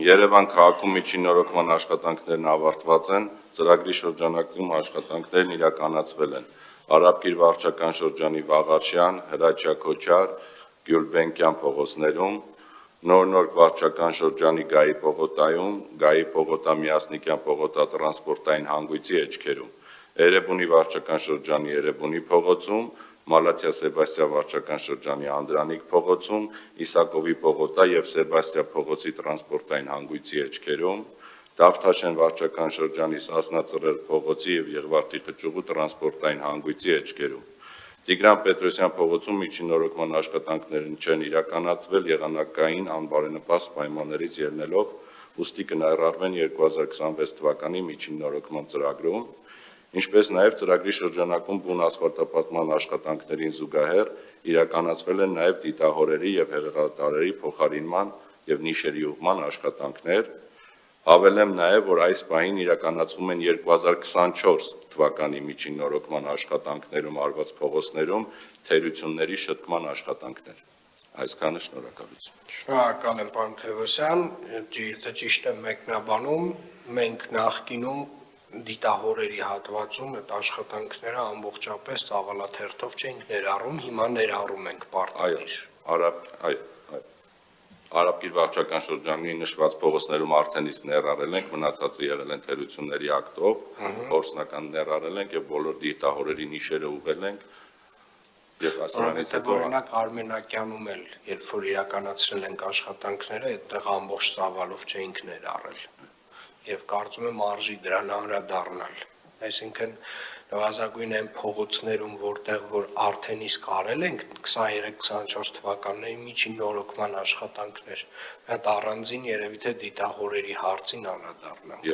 Երևան քաղաքում միջինորոգման աշխատանքներն ավարտված են, ծրագրի շրջանակում աշխատանքներն իրականացվել են Արաբկիր վարչական շրջանի Վաղարշյան, Հրաչյա Քոչար, Գյուլբենկյան փողոցներում, Նոր վարչական շրջանի Գայի պողոտայում, Գայի պողոտա Միասնիկյան պողոտա տրանսպորտային հանգույցի էջքերում, Էրեբունի վարչական շրջանի Էրեբունի փողոցում, Մալաթիա Սեբաստիա վարչական շրջանի Անդրանիկ փողոցում, Իսակովի պողոտա եւ Սեբաստիա փողոցի տրանսպորտային հանգույցի էջքերում, Դավթաշեն վարչական շրջանի Սասնա Ծռեր փողոցի եւ Եղվարդի խճուղու տրանսպորտային հանգույցի էջքերում, Տիգրան Պետրոսյան փողոցում միջինորոգման աշխատանքներն չեն իրականացվել եղանակային անբարենպաստ պայմաններից ելնելով, ուստի կներառվեն 2026 թվականի միջինորոգման ծրագրում, ինչպես նաև ծրագրի շրջանակում բուն ասֆալտապատման աշխատանքներին զուգահեռ իրականացվել են նաև դիտահորերի եւ հեղեղատարերի փոխարինման եւ նիշերի ուղղման աշխատանքներ, հավելեմ նաև, որ այս պահին իրականացվում են 2024 թվականի միջինորոգման աշխատանքներում արված փողոցներում թերությունների շտկման աշխատանքներ։ Այսքանը շնորհակալություն։ Շնորհակալ եմ, պարոն Թևոսյան, եթե ճիշտ եմ մեկնաբանում, մենք նախկինում դիտահորերի հատվածում այդ աշխատանքները ամբողջապես ծավալաթերթով չենք ներառում, հիմա ներառում ենք պարտադիր։ Արաբկիր վարչական շրջանի նշված փողոցներում արդեն իսկ ներառել ենք, մնացածը եղել են թերությունների ակտով, փորձնական ներառել ենք եւ բոլոր դիտահորերի նիշերը ուղղել ենք։ Որովհետև օրինակ Արմենակյանում էլ, երբ որ իրականացրել ենք աշխատանքները, այդտեղ ամբողջ ծավալով չէինք ներառել։ Եվ կարծում եմ արժի դրան անդրադառնալ։ Այսինքն նվազագույն այն փողոցներում, որտեղ որ արդեն իսկ արել ենք 23-24 թվականների միջինորոգման աշխատանքներ, այդ առանձին երևի թե դիտահորերի հարցին անդրադառնալ։